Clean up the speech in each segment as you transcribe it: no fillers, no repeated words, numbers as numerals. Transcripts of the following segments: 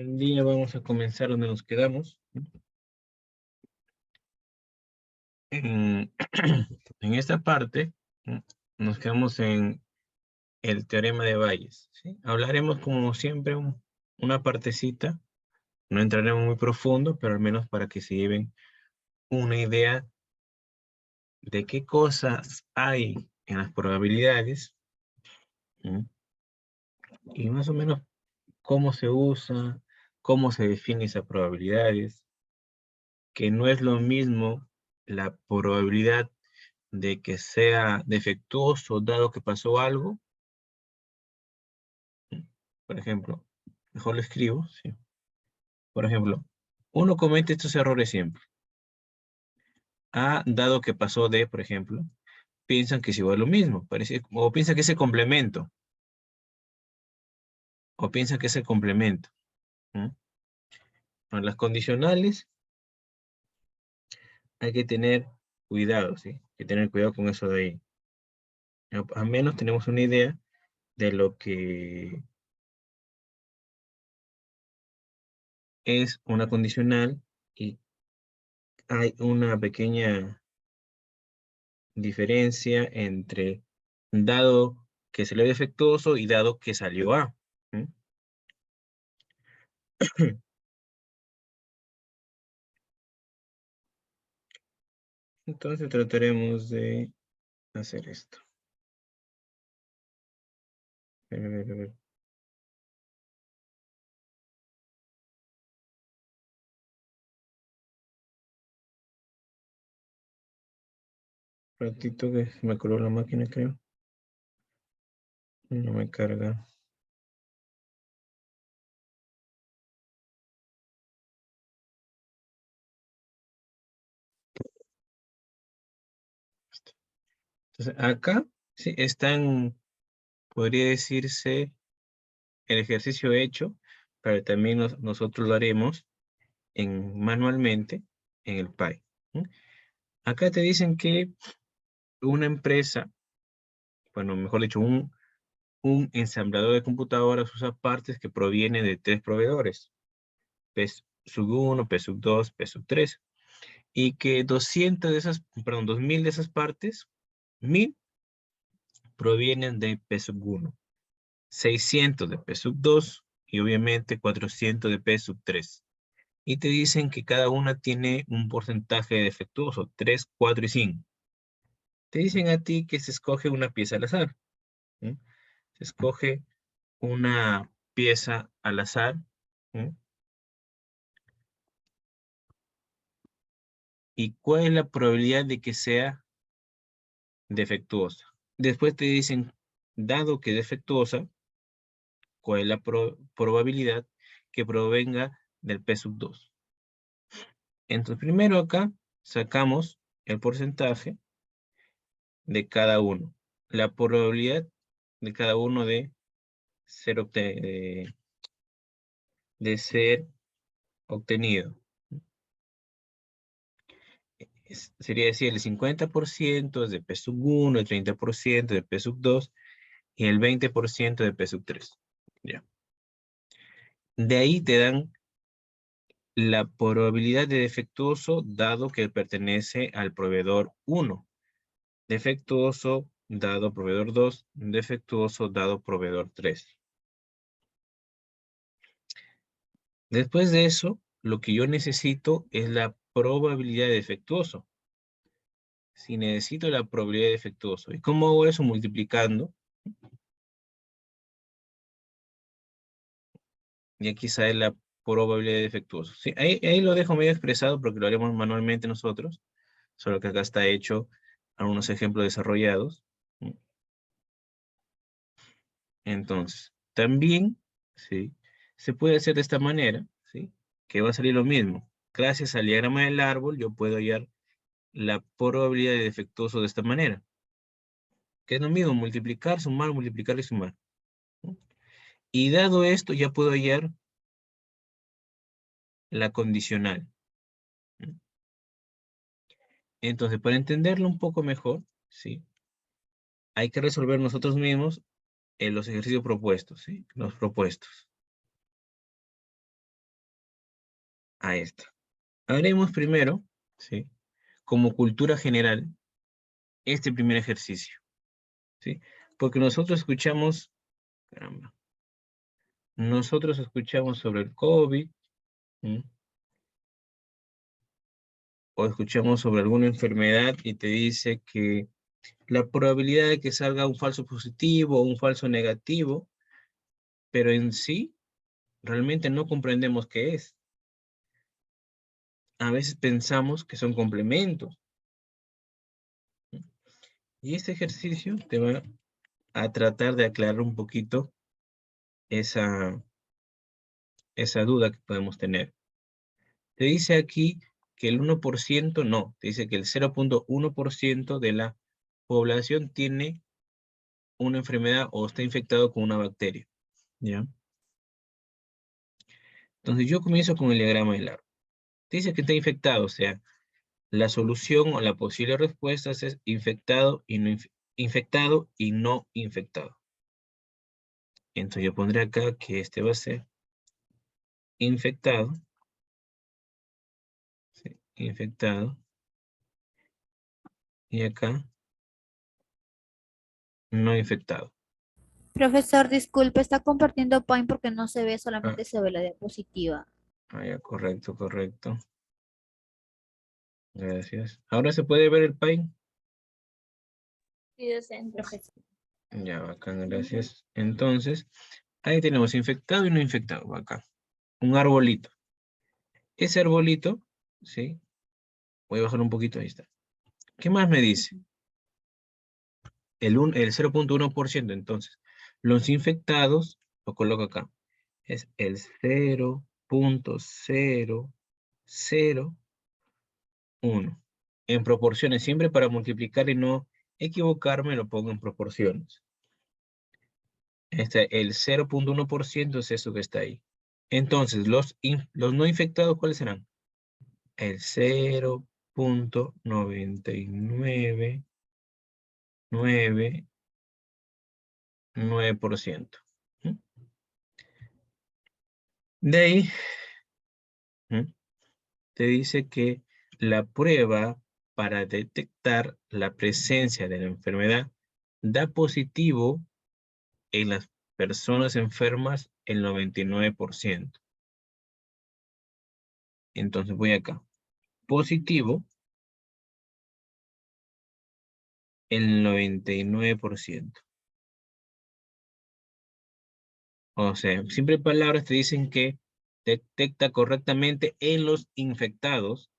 El día vamos a comenzar donde nos quedamos. En, en esta parte nos quedamos en el teorema de Bayes, ¿sí? Hablaremos como siempre una partecita, no entraremos muy profundo, pero al menos para que se lleven una idea de qué cosas hay en las probabilidades, ¿sí? Y más o menos cómo se usa, cómo se define esas probabilidades, que no es lo mismo la probabilidad de que sea defectuoso dado que pasó algo. Por ejemplo, mejor lo escribo, ¿sí? Por ejemplo, uno comete estos errores siempre. A, dado que pasó de, por ejemplo, piensan que es igual lo mismo, parece, o piensan que es el complemento, o piensan que es el complemento. ¿Mm? Con las condicionales hay que tener cuidado, ¿sí? Hay que tener cuidado con eso de ahí. Al menos tenemos una idea de lo que es una condicional y hay una pequeña diferencia entre dado que salió defectuoso y dado que salió A. ¿Mm? Entonces trataremos de hacer esto. A ver, a ver, a ver. Un ratito que se me coló la máquina, creo. No me carga. Entonces acá sí están, podría decirse, el ejercicio hecho, pero también nosotros lo haremos manualmente en el Py. ¿Mm? Acá te dicen que una empresa, bueno, mejor dicho, un ensamblador de computadoras usa partes que provienen de 3 proveedores, PSUB1, PSUB2, PSUB3, y que 200 de esas, perdón, 2000 de esas partes, 1000 provienen de PSUB1, 600 de PSUB2 y obviamente 400 de PSUB3. Y te dicen que cada una tiene un porcentaje defectuoso, 3, 4 y 5. Te dicen a ti que se escoge una pieza al azar. ¿Sí? Se escoge una pieza al azar. ¿Sí? ¿Y cuál es la probabilidad de que sea defectuosa? Después te dicen, dado que es defectuosa, ¿cuál es la probabilidad que provenga del P sub 2? Entonces, primero acá sacamos el porcentaje de cada uno. La probabilidad de cada uno de ser obtenido. Sería decir, el 50% es de P sub 1, el 30% de P sub 2 y el 20% de P sub 3. ¿Ya? De ahí te dan la probabilidad de defectuoso dado que pertenece al proveedor 1. Defectuoso dado proveedor 2. Defectuoso dado proveedor 3. Después de eso, lo que yo necesito es la probabilidad de defectuoso. Si necesito la probabilidad de defectuoso. ¿Y cómo hago eso? Multiplicando. Y aquí sale la probabilidad de defectuoso. Sí, ahí lo dejo medio expresado porque lo haremos manualmente nosotros. Solo que acá está hecho algunos ejemplos desarrollados. Entonces, también, ¿sí? Se puede hacer de esta manera, ¿sí? Que va a salir lo mismo. Gracias al diagrama del árbol, yo puedo hallar la probabilidad de defectuoso de esta manera. Que es lo mismo, multiplicar, sumar, multiplicar y sumar. ¿Sí? Y dado esto, ya puedo hallar la condicional. ¿Sí? Entonces, para entenderlo un poco mejor, ¿sí? Hay que resolver nosotros mismos en los ejercicios propuestos, ¿sí? Los propuestos. Ahí está. Haremos primero, ¿sí? Como cultura general, este primer ejercicio, ¿sí? Porque nosotros escuchamos, caramba, nosotros escuchamos sobre el COVID, ¿sí? O escuchamos sobre alguna enfermedad y te dice que la probabilidad de que salga un falso positivo o un falso negativo, pero en sí realmente no comprendemos qué es. A veces pensamos que son complementos. Y este ejercicio te va a tratar de aclarar un poquito esa, esa duda que podemos tener. Te dice aquí que el 1% no, te dice que el 0,1% de la población tiene una enfermedad o está infectado con una bacteria, ¿ya? Entonces yo comienzo con el diagrama del árbol. Te dice que está infectado, o sea, la solución o la posible respuesta es infectado y no infectado y no infectado. Entonces yo pondré acá que este va a ser infectado, ¿sí? Infectado, y acá no infectado. Profesor, disculpe, está compartiendo Paint porque no se ve, Ah, solamente se ve la diapositiva. ya, correcto, correcto. Gracias. Ahora se puede ver el Paint. Sí, docente. Profesor. Ya, bacán, gracias. Entonces, ahí tenemos infectado y no infectado, acá. Un arbolito. Ese arbolito, ¿sí? Voy a bajar un poquito, ahí está. ¿Qué más me dice? El 0,1%, entonces. Los infectados, lo coloco acá, es el 0,001. En proporciones, siempre para multiplicar y no equivocarme, lo pongo en proporciones. El 0,1% es eso que está ahí. Entonces, los no infectados, ¿cuáles serán? El 0,999%. ¿Mm? De ahí, ¿mm? Te dice que la prueba para detectar la presencia de la enfermedad da positivo en las personas enfermas el 99%. Entonces voy acá. Positivo el 99%. O sea, simple palabras te dicen que detecta correctamente en los infectados,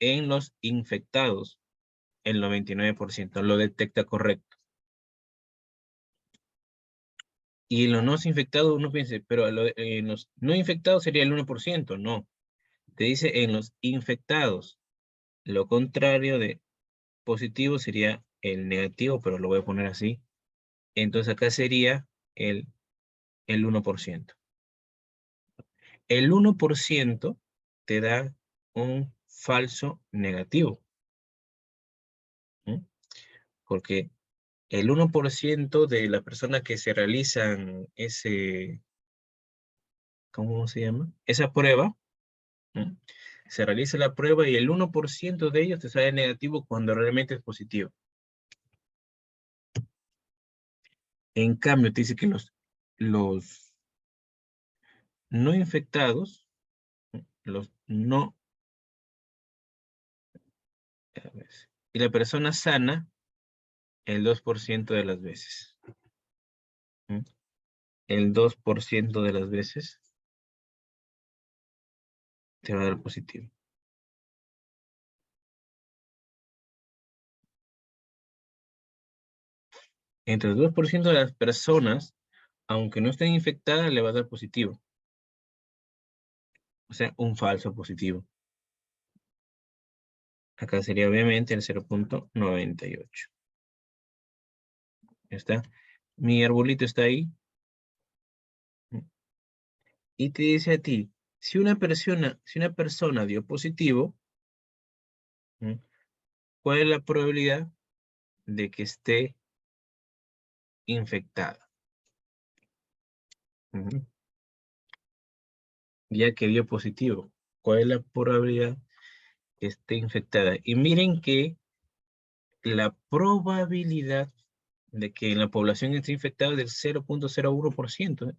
el 99% lo detecta correcto. Y en los no infectados uno piensa, pero en los no infectados sería el 1%, no. Te dice en los infectados. Lo contrario de positivo sería el negativo, pero lo voy a poner así. Entonces acá sería el, el 1%. El 1% te da un falso negativo. ¿Mm? Porque el 1% de las personas que se realizan ¿cómo se llama? Esa prueba, ¿mm? Se realiza la prueba y el 1% de ellos te sale negativo cuando realmente es positivo. En cambio, te dice que los no infectados, los no, a ver, y la persona sana, el 2% de las veces. ¿Mm? El 2% de las veces te va a dar positivo. Entre el 2% de las personas, aunque no estén infectadas, le va a dar positivo. O sea, un falso positivo. Acá sería obviamente el 0,98. ¿Ya está? Mi arbolito está ahí. Y te dice a ti, si una persona dio positivo, ¿mm? ¿Cuál es la probabilidad de que esté infectada? Ujú. Ya que dio positivo. ¿Cuál es la probabilidad que esté infectada? Y miren que la probabilidad de que la población esté infectada es del 0,01%.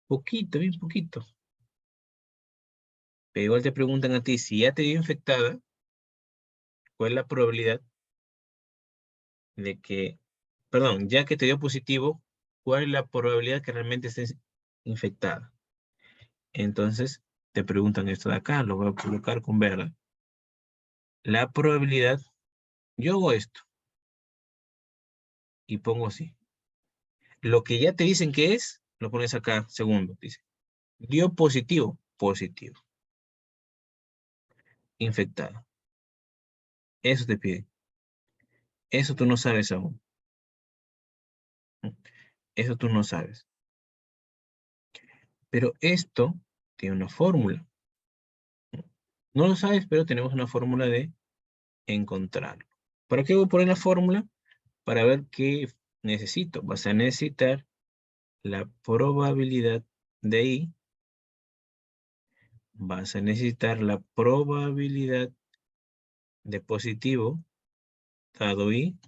Poquito, bien poquito. Pero igual te preguntan a ti, si ya te dio infectada, ¿cuál es la probabilidad de que, perdón, ya que te dio positivo, cuál es la probabilidad que realmente estés infectada? Entonces, te preguntan esto de acá, lo voy a colocar con verde. La probabilidad, yo hago esto y pongo así. Lo que ya te dicen que es, lo pones acá, segundo, dice. Dio positivo, positivo. Infectada. Eso te pide. Eso tú no sabes aún. Eso tú no sabes. Pero esto tiene una fórmula. No lo sabes, pero tenemos una fórmula de encontrarlo. ¿Para qué voy a poner la fórmula? Para ver qué necesito. Vas a necesitar la probabilidad de I. Vas a necesitar la probabilidad de positivo dado I.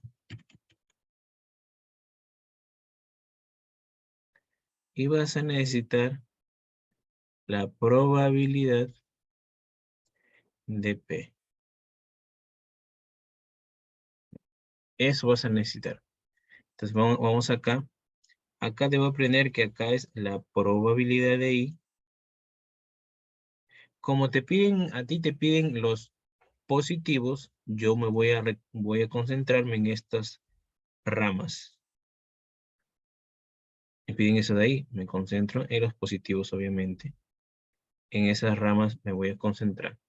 Y vas a necesitar la probabilidad de P. Eso vas a necesitar. Entonces vamos acá. Acá debo aprender que acá es la probabilidad de I. Como te piden, a ti te piden los positivos, yo me voy a concentrarme en estas ramas. Me piden eso de ahí, me concentro en los positivos, obviamente. En esas ramas me voy a concentrar.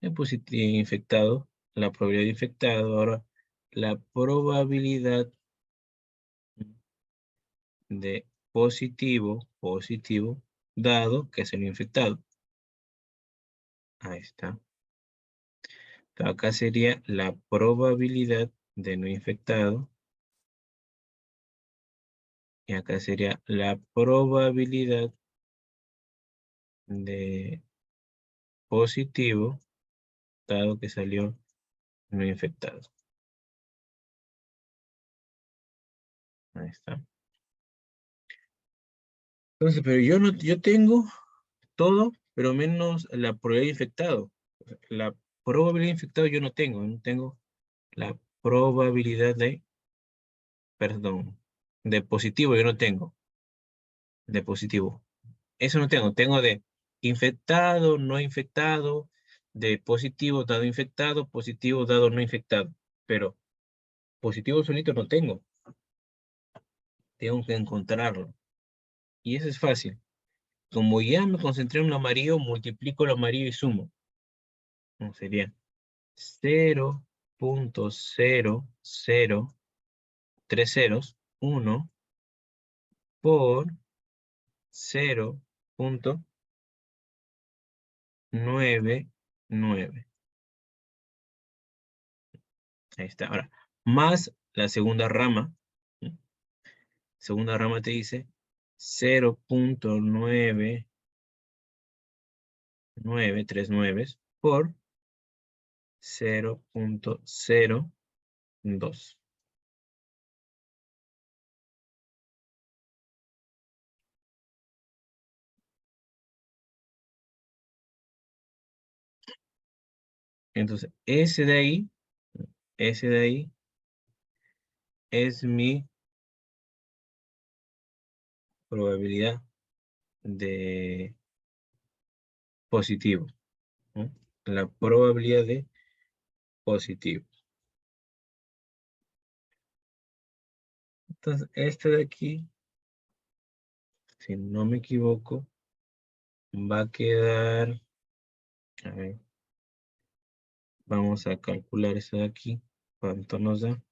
El positivo infectado, la probabilidad de infectado, ahora la probabilidad de positivo, dado que es el infectado. Ahí está. Acá sería la probabilidad de no infectado. Y acá sería la probabilidad de positivo, dado que salió no infectado. Ahí está. Entonces, pero yo tengo todo, pero menos la probabilidad de infectado. La probabilidad de infectado yo no tengo la probabilidad de, perdón, de positivo yo no tengo, de positivo. Eso no tengo de infectado, no infectado, de positivo dado infectado, positivo dado no infectado. Pero positivo solito no tengo que encontrarlo. Y eso es fácil. Como ya me concentré en lo amarillo, multiplico lo amarillo y sumo. No, sería 0,00 ceros, 1 por 0,99. Ahí está. Ahora, más la segunda rama. Segunda rama te dice 0,9939 por 0,02. Entonces, ese de ahí es mi probabilidad de positivo, ¿no? La probabilidad de positivo. Entonces, este de aquí, si no me equivoco, va a quedar, a ver, vamos a calcular eso de aquí, ¿cuánto nos da?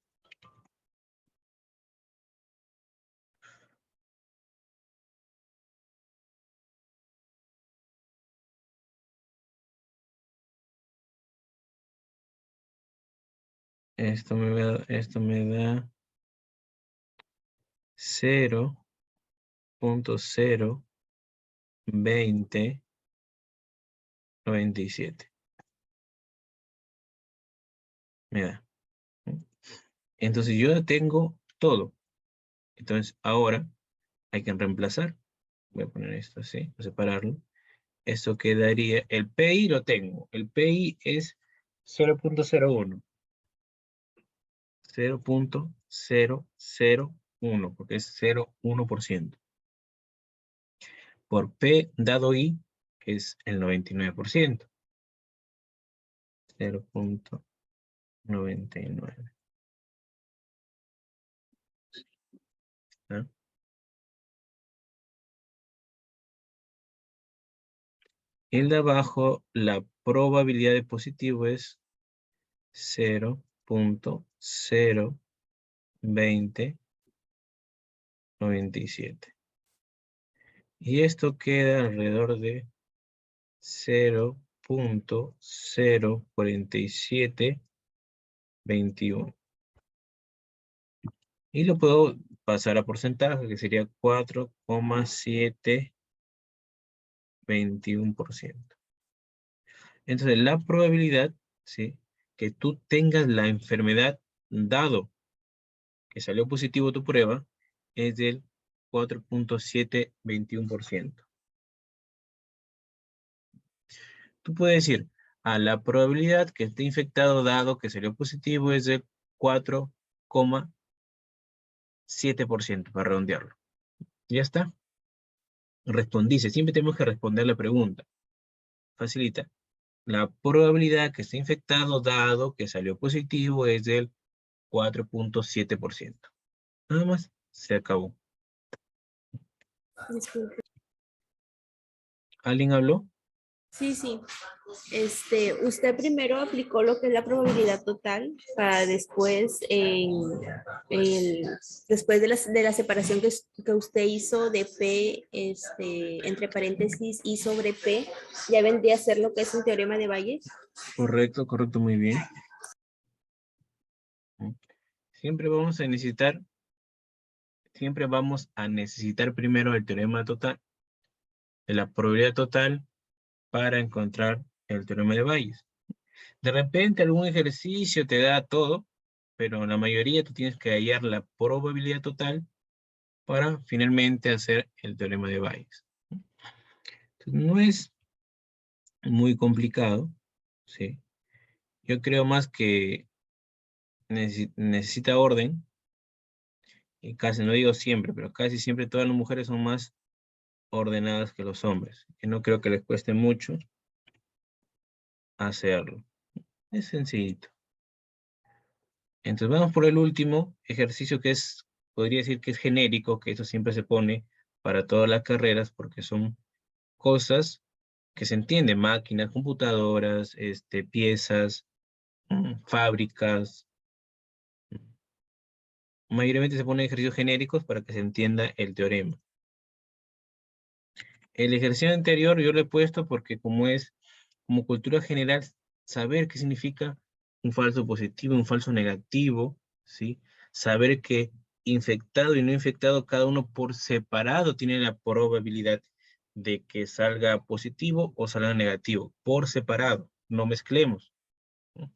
Esto me da 0,0 20, 97. Mira. Entonces yo ya tengo todo. Entonces ahora hay que reemplazar. Voy a poner esto así, voy a separarlo. Esto quedaría, el PI lo tengo. El PI es 0.01. 0.001, porque es 0,1%. Por P dado I, que es el 99%. 0.99. ¿Ah? El de abajo, la probabilidad de positivo es 0.02097. Y esto queda alrededor de 0.04721. Y lo puedo pasar a porcentaje, que sería 4,721%. Entonces, la probabilidad, ¿sí?, que tú tengas la enfermedad, dado que salió positivo tu prueba, es del 4,721%. Tú puedes decir, la probabilidad que esté infectado dado que salió positivo es del 4,7%, para redondearlo. Ya está. Respondiste. Siempre tenemos que responder la pregunta. Facilita. La probabilidad que esté infectado dado que salió positivo es del 4,7%. Nada más. Se acabó. Disculpe. ¿Alguien habló? Sí, sí. Usted primero aplicó lo que es la probabilidad total para después, después de la separación que usted hizo de P, entre paréntesis, I sobre P, ya vendría a ser lo que es un teorema de Bayes. Correcto, correcto, muy bien. Siempre vamos a necesitar primero el teorema total, de la probabilidad total, para encontrar el teorema de Bayes. De repente algún ejercicio te da todo, pero la mayoría tú tienes que hallar la probabilidad total para finalmente hacer el teorema de Bayes. Entonces, no es muy complicado, ¿sí? Yo creo más que necesita orden, y casi, no digo siempre, pero casi siempre todas las mujeres son más ordenadas que los hombres. Y no creo que les cueste mucho hacerlo. Es sencillito. Entonces vamos por el último ejercicio, que es, podría decir que es genérico, que eso siempre se pone para todas las carreras, porque son cosas que se entienden: máquinas, computadoras, piezas, fábricas. Mayormente se ponen ejercicios genéricos para que se entienda el teorema. El ejercicio anterior yo lo he puesto porque como cultura general, saber qué significa un falso positivo, un falso negativo, ¿sí? Saber que infectado y no infectado, cada uno por separado tiene la probabilidad de que salga positivo o salga negativo, por separado, no mezclemos, ¿no?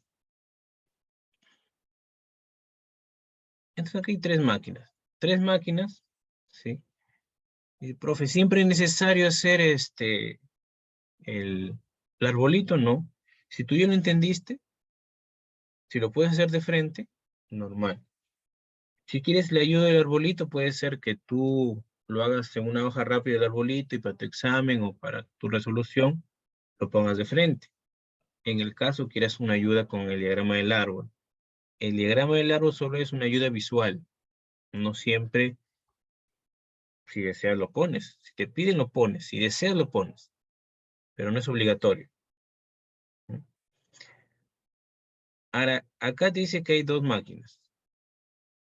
Entonces aquí hay tres máquinas, ¿sí? Y, profe, ¿siempre es necesario hacer el arbolito? No. Si tú ya lo entendiste, si lo puedes hacer de frente, normal. Si quieres la ayuda del arbolito, puede ser que tú lo hagas en una hoja rápida del arbolito, y para tu examen o para tu resolución lo pongas de frente. En el caso quieras una ayuda con el diagrama del árbol. El diagrama del árbol solo es una ayuda visual. No siempre, si deseas, lo pones. Si te piden, lo pones. Si deseas, lo pones. Pero no es obligatorio. Ahora, acá te dice que hay dos máquinas.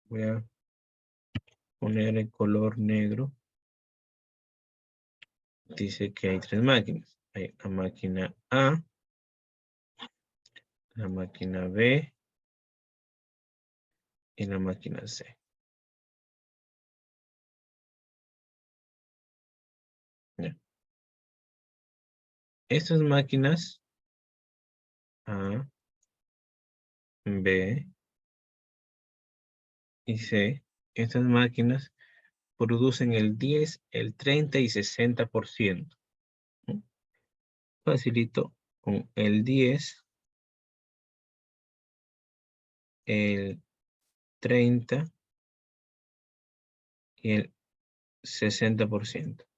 Voy a poner el color negro. Dice que hay tres máquinas. Hay la máquina A, la máquina B y la máquina C. ¿Ya? estas máquinas A, B y C, estas máquinas producen el 10, el 30 y 60%. ¿No? Facilito con el 10, el 30 y el 60%.